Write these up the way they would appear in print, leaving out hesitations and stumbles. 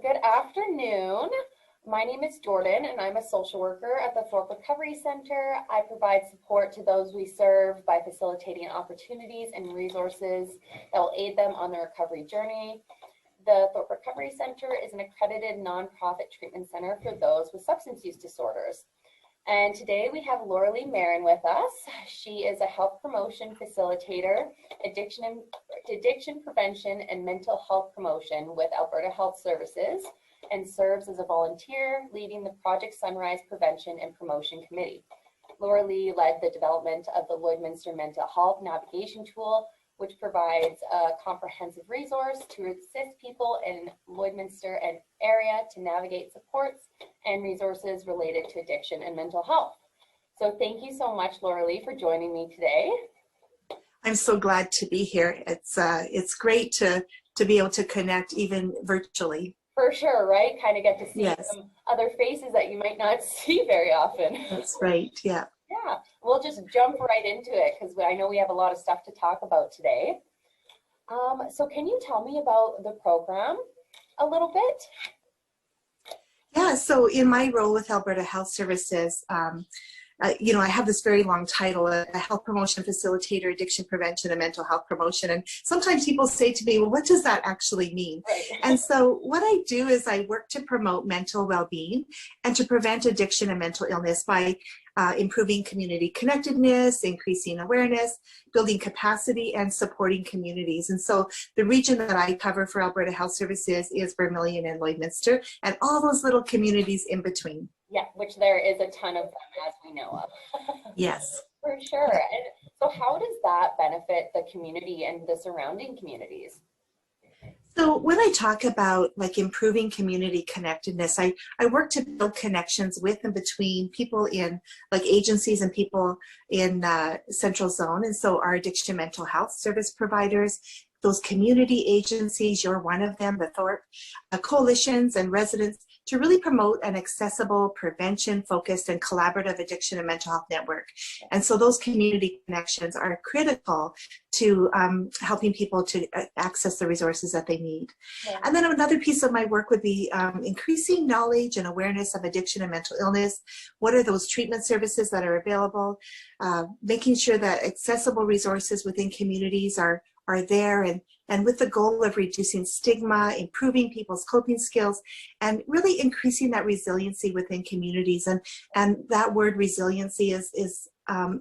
Good afternoon. My name is Jordan and I'm a social worker at the Thorpe Recovery Center. I provide support to those we serve by facilitating opportunities and resources that will aid them on their recovery journey. The Thorpe Recovery Center is an accredited nonprofit treatment center for those with substance use disorders. And today we have Lorelee with us. She is a health promotion facilitator, addiction prevention and mental health promotion with Alberta Health Services, and serves as a volunteer leading the Project Sunrise Prevention and Promotion Committee. Lorelee led the development of the Lloydminster Mental Health Navigation Tool, which provides a comprehensive resource to assist people in Lloydminster and area to navigate supports and resources related to addiction and mental health. So thank you so much, Lorelee, for joining me today. I'm so glad to be here. It's great to be able to connect even virtually. For sure, right? Kind of get to see Yes. some other faces that you might not see very often. That's right, yeah. Yeah, we'll just jump right into it because I know we have a lot of stuff to talk about today. So can you tell me about the program a little bit? Yeah, so in my role with Alberta Health Services, I have this very long title, a health promotion facilitator, addiction prevention and mental health promotion. And sometimes people say to me, well, what does that actually mean? Right. And so what I do is I work to promote mental well-being and to prevent addiction and mental illness by improving community connectedness, increasing awareness, building capacity, and supporting communities. And so the region that I cover for Alberta Health Services is Vermilion and Lloydminster, and all those little communities in between. Yeah, which there is a ton of them, as we know of. Yes. For sure. And so how does that benefit the community and the surrounding communities? So when I talk about like improving community connectedness, I work to build connections with and between people in like agencies and people in Central Zone. And so our addiction mental health service providers, those community agencies, you're one of them, the Thorpe coalitions and residents, to really promote an accessible, prevention-focused, and collaborative addiction and mental health network. And so those community connections are critical to helping people to access the resources that they need. Yeah. And then another piece of my work would be increasing knowledge and awareness of addiction and mental illness. What are those treatment services that are available? Making sure that accessible resources within communities are there, and with the goal of reducing stigma, improving people's coping skills, and really increasing that resiliency within communities. And that word resiliency is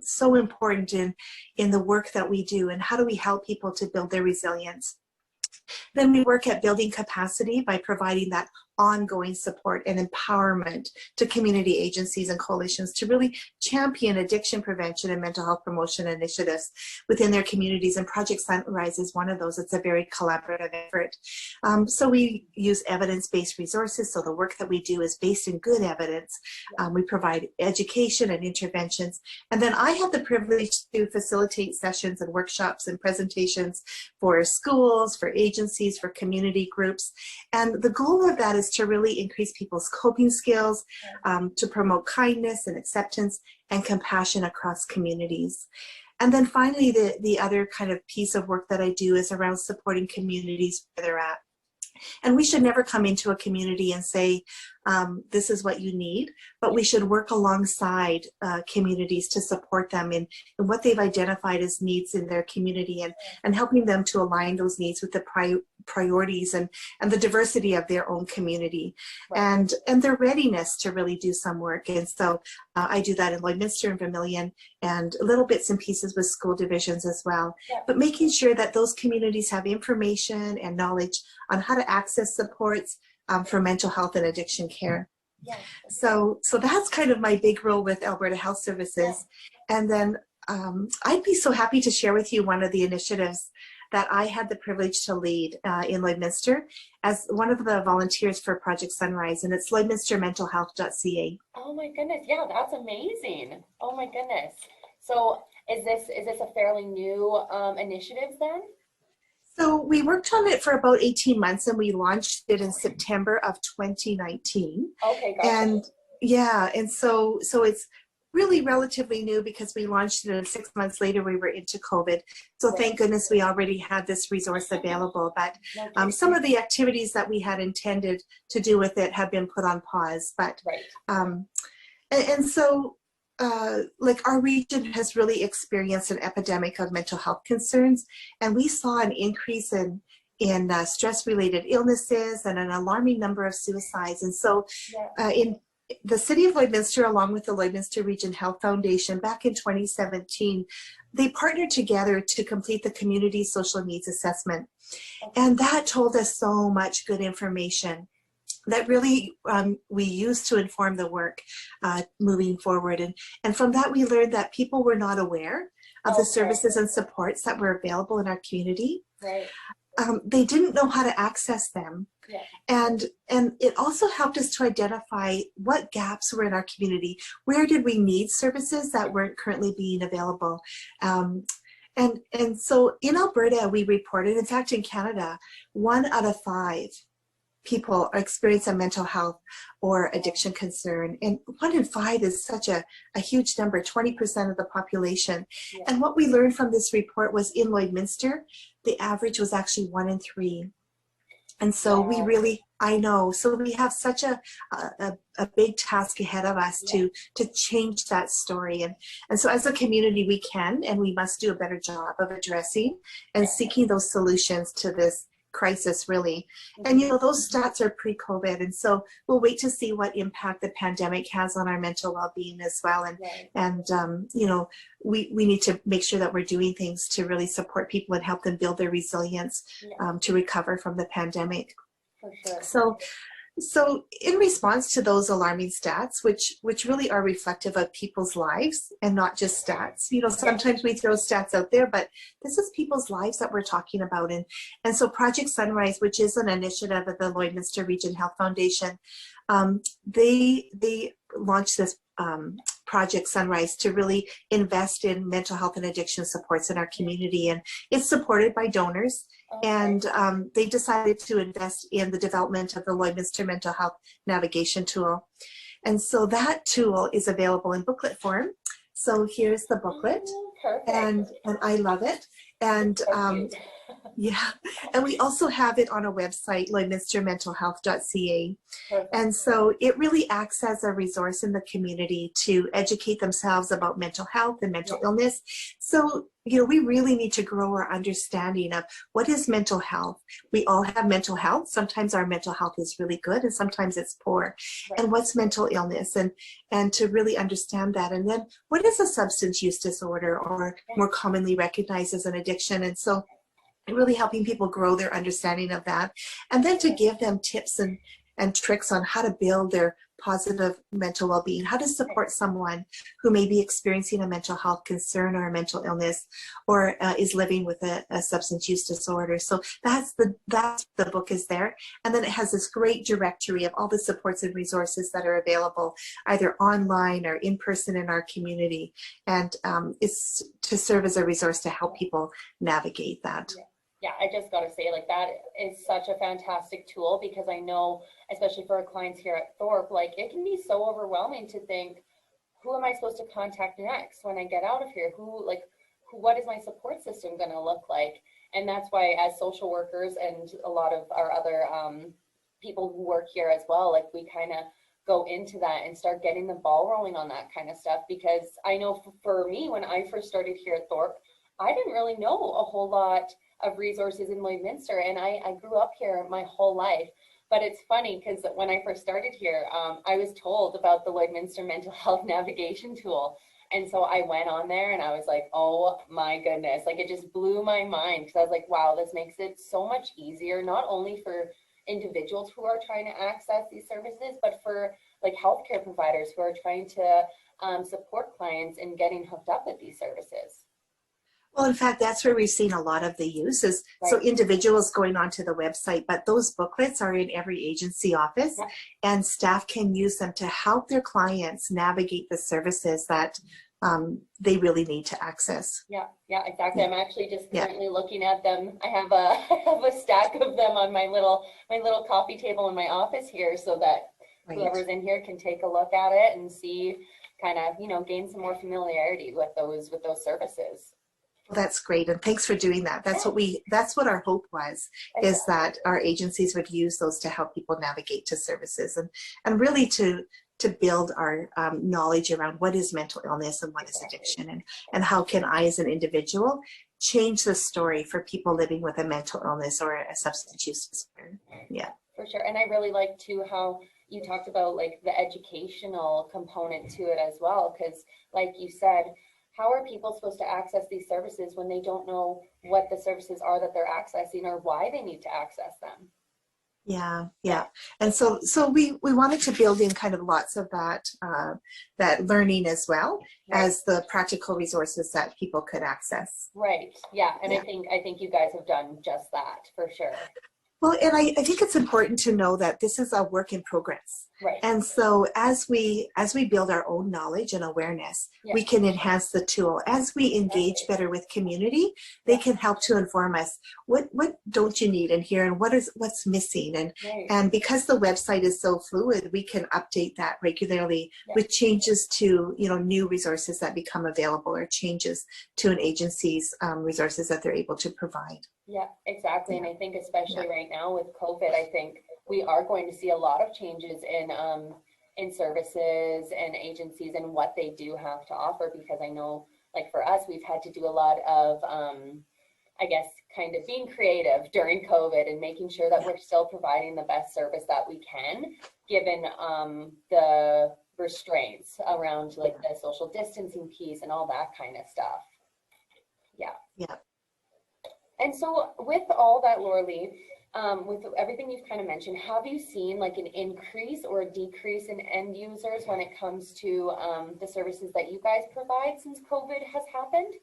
so important in the work that we do, and how do we help people to build their resilience. Then we work at building capacity by providing that ongoing support and empowerment to community agencies and coalitions to really champion addiction prevention and mental health promotion initiatives within their communities. And Project Sunrise is one of those. It's a very collaborative effort. So we use evidence-based resources. So the work that we do is based in good evidence. We provide education and interventions. And then I have the privilege to facilitate sessions and workshops and presentations for schools, for agencies, for community groups. And the goal of that is to really increase people's coping skills, to promote kindness and acceptance and compassion across communities. And then finally, the other kind of piece of work that I do is around supporting communities where they're at. And we should never come into a community and say, this is what you need, but we should work alongside communities to support them in what they've identified as needs in their community, and helping them to align those needs with the priorities and the diversity of their own community, right, and their readiness to really do some work. And so I do that in Lloydminster and Vermilion, and little bits and pieces with school divisions as well. Yeah. But making sure that those communities have information and knowledge on how to access supports for mental health and addiction care. Yeah. So that's kind of my big role with Alberta Health Services. Yeah. And then I'd be so happy to share with you one of the initiatives that I had the privilege to lead in Lloydminster as one of the volunteers for Project Sunrise, and it's LloydminsterMentalHealth.ca. Oh my goodness, yeah, that's amazing. Oh my goodness. So is this a fairly new initiative then? So we worked on it for about 18 months, and we launched it in September of 2019. Okay, gotcha. And yeah, and so it's really relatively new because we launched it and 6 months later we were into COVID. So Right. thank goodness we already had this resource available. But Okay. some of the activities that we had intended to do with it have been put on pause. But Right. and so like our region has really experienced an epidemic of mental health concerns, and we saw an increase in stress-related illnesses and an alarming number of suicides. And so in the City of Lloydminster, along with the Lloydminster Region Health Foundation, back in 2017, they partnered together to complete the community social needs assessment. And that told us so much good information that really we used to inform the work moving forward. And from that, we learned that people were not aware of the services and supports that were available in our community. Right. They didn't know how to access them. Yeah. And it also helped us to identify what gaps were in our community. Where did we need services that weren't currently being available? And so in Alberta, we reported, in fact, in Canada, 1 out of 5 people experience a mental health or addiction concern. And 1 in 5 is such a huge number, 20% of the population. Yeah. And what we learned from this report was in Lloydminster, the average was actually 1 in 3. And so we really, I know, so we have such a big task ahead of us to change that story. And so as a community, we can and we must do a better job of addressing and seeking those solutions to this crisis, really. And you know, those stats are pre-COVID, and so we'll wait to see what impact the pandemic has on our mental well-being as well. And you know, we need to make sure that we're doing things to really support people and help them build their resilience to recover from the pandemic. For sure. So in response to those alarming stats, which really are reflective of people's lives and not just stats, you know, sometimes we throw stats out there, but this is people's lives that we're talking about. And so Project Sunrise, which is an initiative of the Lloydminster Region Health Foundation, they launched this Project Sunrise to really invest in mental health and addiction supports in our community. And it's supported by donors. And they decided to invest in the development of the Lloydminster Mental Health Navigation Tool. And so that tool is available in booklet form. So here's the booklet. And I love it. And yeah, and we also have it on a website, LloydminsterMentalHealth.ca. And so it really acts as a resource in the community to educate themselves about mental health and mental illness. So, you know, we really need to grow our understanding of what is mental health. We all have mental health. Sometimes our mental health is really good and sometimes it's poor. And what's mental illness, and to really understand that. And then what is a substance use disorder, or more commonly recognized as an addiction? And so really helping people grow their understanding of that, and then to give them tips and tricks on how to build their positive mental well-being, how to support someone who may be experiencing a mental health concern or a mental illness, or is living with a substance use disorder. So that's the book is there. And then it has this great directory of all the supports and resources that are available either online or in person in our community. And it's to serve as a resource to help people navigate that. Yeah, I just got to say, like, that is such a fantastic tool, because I know, especially for our clients here at Thorpe, like, it can be so overwhelming to think, who am I supposed to contact next when I get out of here? What is my support system going to look like? And that's why, as social workers and a lot of our other people who work here as well, like, we kind of go into that and start getting the ball rolling on that kind of stuff. Because I know for me, when I first started here at Thorpe, I didn't really know a whole lot of resources in Lloydminster, and I grew up here my whole life. But it's funny, because when I first started here, I was told about the Lloydminster Mental Health Navigation Tool, and so I went on there and I was like, oh my goodness, like, it just blew my mind, because I was like, wow, this makes it so much easier, not only for individuals who are trying to access these services, but for like healthcare providers who are trying to support clients in getting hooked up with these services. Well, in fact, that's where we've seen a lot of the use is so individuals going onto the website, but those booklets are in every agency office, and staff can use them to help their clients navigate the services that they really need to access. Yeah, exactly. I'm actually just currently looking at them. I have a stack of them on my little coffee table in my office here, so that whoever's in here can take a look at it and see, kind of, gain some more familiarity with those services. Well, that's great, and thanks for doing that. That's what our hope was, is that our agencies would use those to help people navigate to services, and really to build our knowledge around what is mental illness and what is addiction, and how can I as an individual change the story for people living with a mental illness or a substance use disorder. Yeah, for sure. And I really like too how you talked about like the educational component to it as well, because like you said, how are people supposed to access these services when they don't know what the services are that they're accessing or why they need to access them? Yeah. And so we wanted to build in kind of lots of that that learning as well as the practical resources that people could access. Right. Yeah. And I think you guys have done just that for sure. Well, and I think it's important to know that this is a work in progress. Right. And so as we build our own knowledge and awareness, we can enhance the tool. As we engage better with community, they can help to inform us what don't you need in here and what's missing. And because the website is so fluid, we can update that regularly with changes to new resources that become available or changes to an agency's resources that they're able to provide. Yeah, exactly. And I think especially right now with COVID, I think we are going to see a lot of changes in services and agencies and what they do have to offer, because I know, like for us, we've had to do a lot of, I guess, kind of being creative during COVID and making sure that we're still providing the best service that we can, given the restraints around like the social distancing piece and all that kind of stuff. Yeah. And so with all that, Lorelee, with everything you've kind of mentioned, have you seen like an increase or a decrease in end users when it comes to the services that you guys provide since COVID has happened?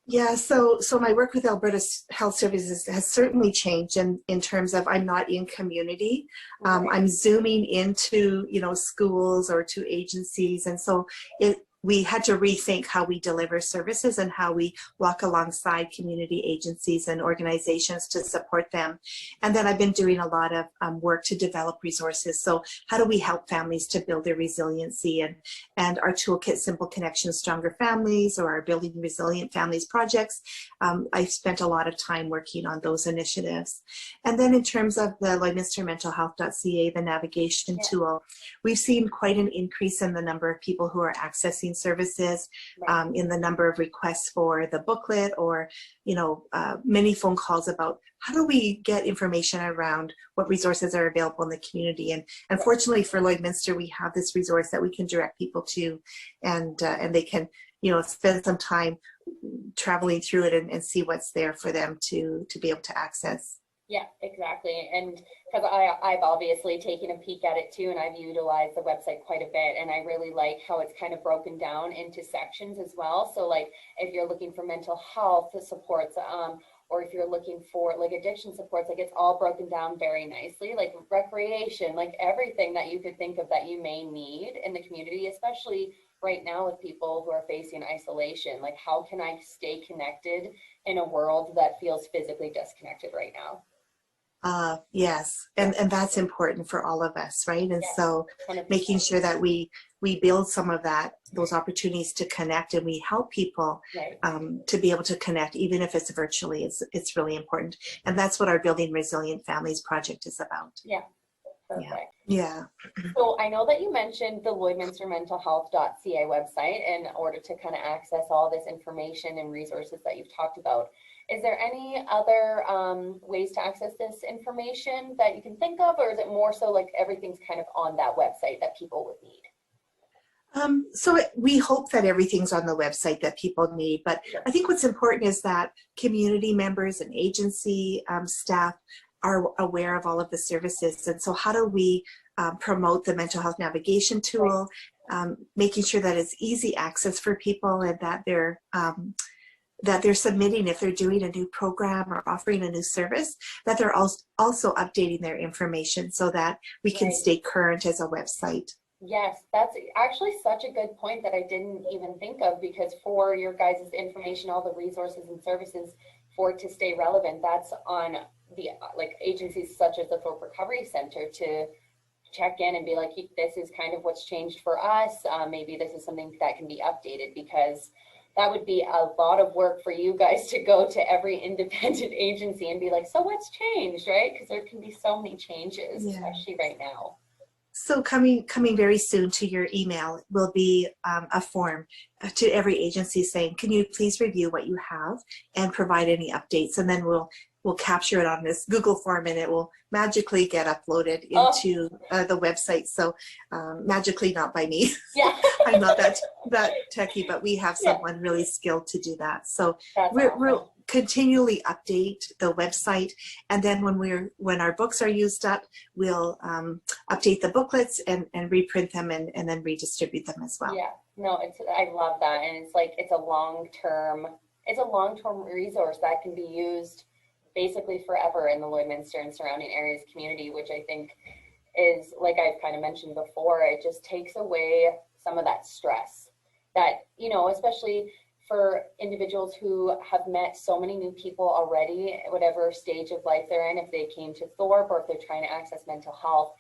Yeah, so my work with Alberta Health Services has certainly changed in terms of I'm not in community. I'm zooming into schools or to agencies, and so we had to rethink how we deliver services and how we walk alongside community agencies and organizations to support them. And then I've been doing a lot of work to develop resources. So how do we help families to build their resiliency? And our toolkit, Simple Connections, Stronger Families, or our Building Resilient Families projects, I've spent a lot of time working on those initiatives. And then in terms of the LloydminsterMentalHealth.ca, the navigation tool, we've seen quite an increase in the number of people who are accessing services, in the number of requests for the booklet, or many phone calls about how do we get information around what resources are available in the community. And unfortunately for Lloydminster, we have this resource that we can direct people to, and they can spend some time traveling through it and see what's there for them to be able to access. Yeah, exactly. And because I've obviously taken a peek at it too, and I've utilized the website quite a bit, and I really like how it's kind of broken down into sections as well. So like if you're looking for mental health supports, or if you're looking for like addiction supports, like it's all broken down very nicely, like recreation, like everything that you could think of that you may need in the community, especially right now with people who are facing isolation. Like how can I stay connected in a world that feels physically disconnected right now? Yes, and that's important for all of us, right? And so 100%. Making sure that we build some of those opportunities to connect, and we help people to be able to connect, even if it's virtually. It's really important, and that's what our Building Resilient Families project is about. Yeah. Perfect. Yeah. So I know that you mentioned the LloydminsterMentalHealth.ca website in order to kind of access all this information and resources that you've talked about. Is there any other ways to access this information that you can think of, or is it more so like everything's kind of on that website that people would need? So we hope that everything's on the website that people need, but I think what's important is that community members and agency staff are aware of all of the services. And so how do we promote the mental health navigation tool, making sure that it's easy access for people, and that they're submitting, if they're doing a new program or offering a new service, that they're also updating their information so that we can stay current as a website. Yes, that's actually such a good point that I didn't even think of, because for your guys' information, all the resources and services for it to stay relevant, that's on the like agencies such as the Thorpe Recovery Center to check in and be like, this is kind of what's changed for us. Maybe this is something that can be updated, because that would be a lot of work for you guys to go to every independent agency and be like, so what's changed, right? Because there can be so many changes, especially right now. So coming very soon to your email will be a form to every agency saying, can you please review what you have and provide any updates? And then we'll capture it on this Google form, and it will magically get uploaded into the website. So magically, not by me. Yeah. I'm not that techie, but we have someone really skilled to do that. So we'll continually update the website, and then when our books are used up, we'll update the booklets and reprint them and then redistribute them as well. Yeah, no, I love that, and it's like it's a long-term resource that can be used basically forever in the Lloydminster and surrounding areas community, which I think is, like I've kind of mentioned before, it just takes away some of that stress that, you know, especially for individuals who have met so many new people already, whatever stage of life they're in, if they came to Thorpe or if they're trying to access mental health,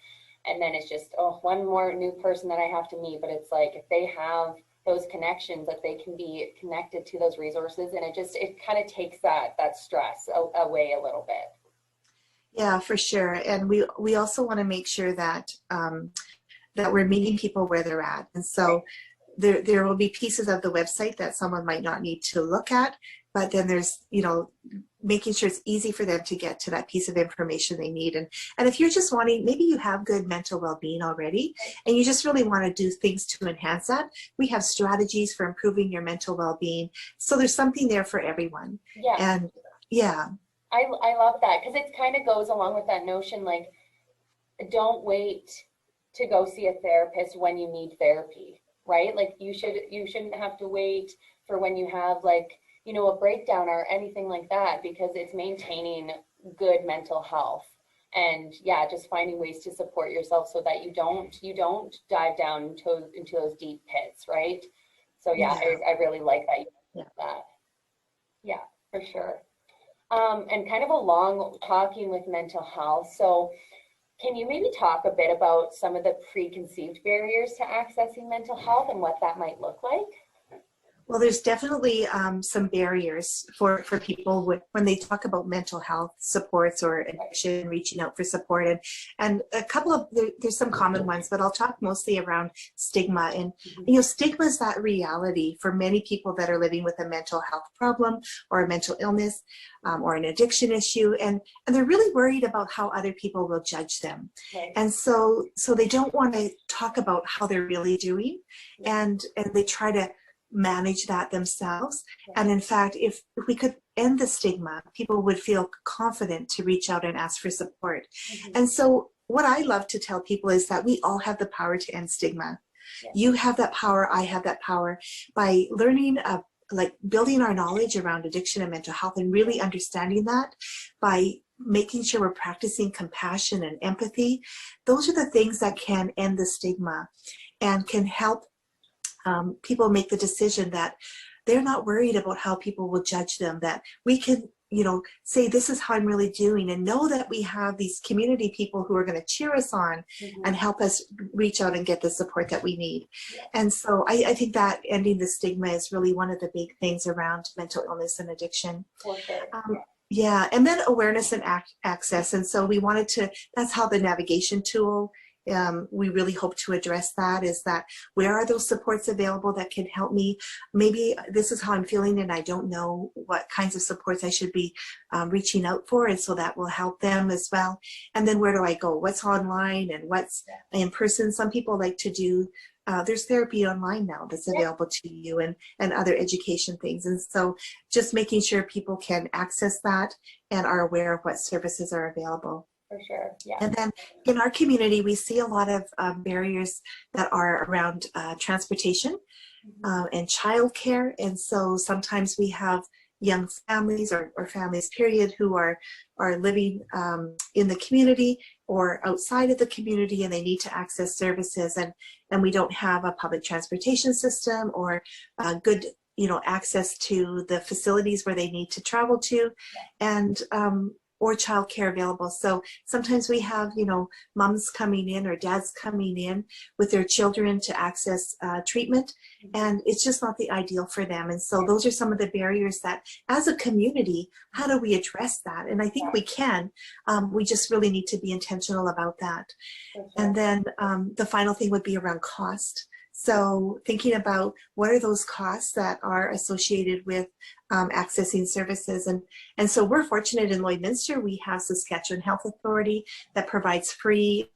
and then it's just, oh, one more new person that I have to meet. But it's like, if they have those connections, that they can be connected to those resources, and it kind of takes that stress away a little bit. Yeah, for sure. And we also want to make sure that that we're meeting people where they're at. And so there will be pieces of the website that someone might not need to look at, but then there's, you know, making sure it's easy for them to get to that piece of information they need. And if you're just wanting, maybe you have good mental well-being already, and you just really want to do things to enhance that, we have strategies for improving your mental well-being. So there's something there for everyone. Yeah. And yeah. I love that, because it kind of goes along with that notion, like, don't wait to go see a therapist when you need therapy, right? Like, you shouldn't have to wait for when you have, like, you know, a breakdown or anything like that, because it's maintaining good mental health. And yeah, just finding ways to support yourself so that you don't dive down into those deep pits, right? So yeah, I really like that. Yeah, for sure. And kind of along talking with mental health, so can you maybe talk a bit about some of the preconceived barriers to accessing mental health and what that might look like? Well, there's definitely some barriers for people when they talk about mental health supports or addiction, reaching out for support, and a couple of there's some common ones, but I'll talk mostly around stigma. And you know, stigma is that reality for many people that are living with a mental health problem or a mental illness or an addiction issue, and they're really worried about how other people will judge them, and so they don't want to talk about how they're really doing, and they try to manage that themselves. And in fact, if we could end the stigma, people would feel confident to reach out and ask for support. And so what I love to tell people is that we all have the power to end stigma. You have that power, I have that power, by learning like building our knowledge around addiction and mental health and really understanding that, by making sure we're practicing compassion and empathy. Those are the things that can end the stigma and can help people make the decision that they're not worried about how people will judge them, that we can, you know, say, this is how I'm really doing, and know that we have these community people who are going to cheer us on and help us reach out and get the support that we need. And so I think that ending the stigma is really one of the big things around mental illness and addiction. Yeah, and then awareness and access. And so we wanted to, that's how the navigation tool, we really hope to address that, is that where are those supports available that can help me? Maybe this is how I'm feeling and I don't know what kinds of supports I should be reaching out for, and so that will help them as well. And then where do I go? What's online and what's in person? Some people like to do, there's therapy online now that's available to you, and other education things. And so just making sure people can access that and are aware of what services are available. For sure, yeah. And then in our community, we see a lot of barriers that are around transportation and childcare. And so sometimes we have young families or families, period, who are living in the community or outside of the community, and they need to access services, and we don't have a public transportation system or good, you know, access to the facilities where they need to travel to. And or childcare available. So sometimes we have, moms coming in or dads coming in with their children to access treatment, and it's just not the ideal for them. And so those are some of the barriers that, as a community, how do we address that? And I think we can. We just really need to be intentional about that. And then the final thing would be around cost. So thinking about what are those costs that are associated with accessing services. And so we're fortunate in Lloydminster, we have Saskatchewan Health Authority that provides free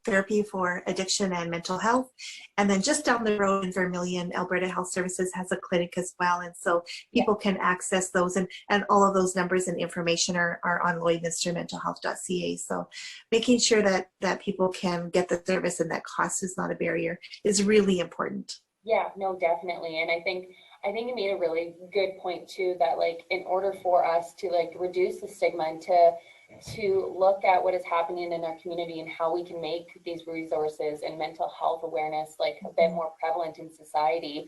therapy for addiction and mental health. And then just down the road in Vermilion, Alberta Health Services has a clinic as well. And so people can access those, and all of those numbers and information are on LloydminsterMentalHealth.ca. So making sure that people can get the service and that cost is not a barrier is really important. Yeah, no, definitely. And I think you made a really good point too, that like in order for us to like reduce the stigma and to look at what is happening in our community and how we can make these resources and mental health awareness like a bit more prevalent in society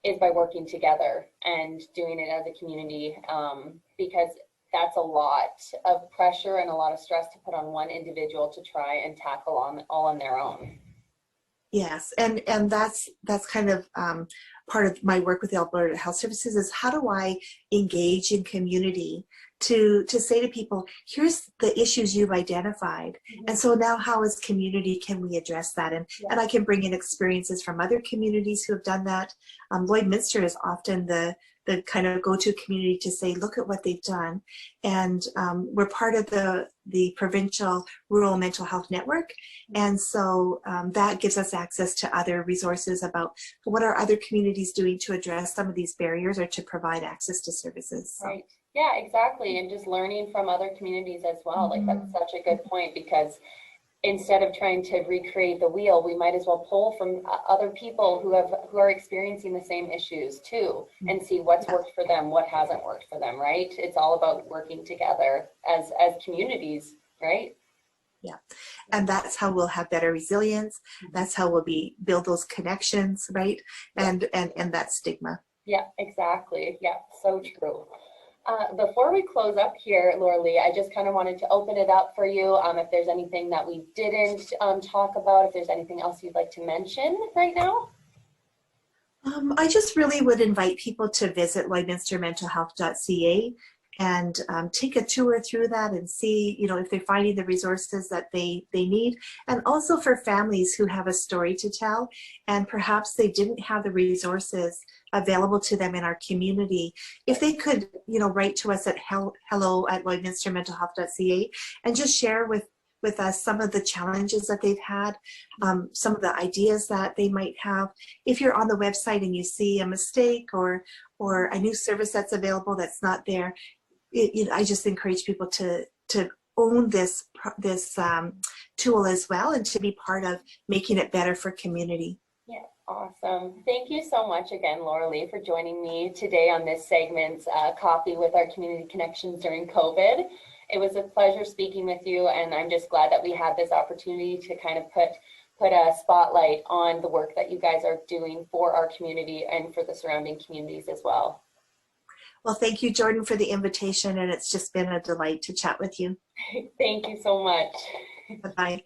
is by working together and doing it as a community, because that's a lot of pressure and a lot of stress to put on one individual to try and tackle all on their own. Yes, and that's kind of part of my work with the Alberta Health Services is how do I engage in community to say to people, here's the issues you've identified, and so now how as community can we address that? And I can bring in experiences from other communities who have done that. Lloydminster is often the kind of go-to community to say, look at what they've done. And we're part of the provincial rural mental health network. And so that gives us access to other resources about what are other communities doing to address some of these barriers or to provide access to services. So. Right. Yeah, exactly. And just learning from other communities as well. Like that's such a good point, because instead of trying to recreate the wheel, we might as well pull from other people who are experiencing the same issues too, and see what's worked for them, what hasn't worked for them, right? It's all about working together as communities, right? Yeah, and that's how we'll have better resilience. That's how we'll build those connections, right? And that stigma. Yeah, exactly. Yeah, so true. Before we close up here, Lorelee, I just kind of wanted to open it up for you. If there's anything that we didn't talk about, if there's anything else you'd like to mention right now. I just really would invite people to visit LloydminsterMentalHealth.ca and take a tour through that and see, if they're finding the resources that they need. And also for families who have a story to tell and perhaps they didn't have the resources available to them in our community, if they could, write to us at hello@LloydminsterMentalHealth.ca and just share with us some of the challenges that they've had, some of the ideas that they might have. If you're on the website and you see a mistake or a new service that's available that's not there, I just encourage people to own this tool as well and to be part of making it better for community. Yeah, awesome. Thank you so much again, Lorelee, for joining me today on this segment, Coffee with our Community Connections during COVID. It was a pleasure speaking with you, and I'm just glad that we had this opportunity to kind of put a spotlight on the work that you guys are doing for our community and for the surrounding communities as well. Well, thank you, Jordan, for the invitation, and it's just been a delight to chat with you. Thank you so much. Bye-bye.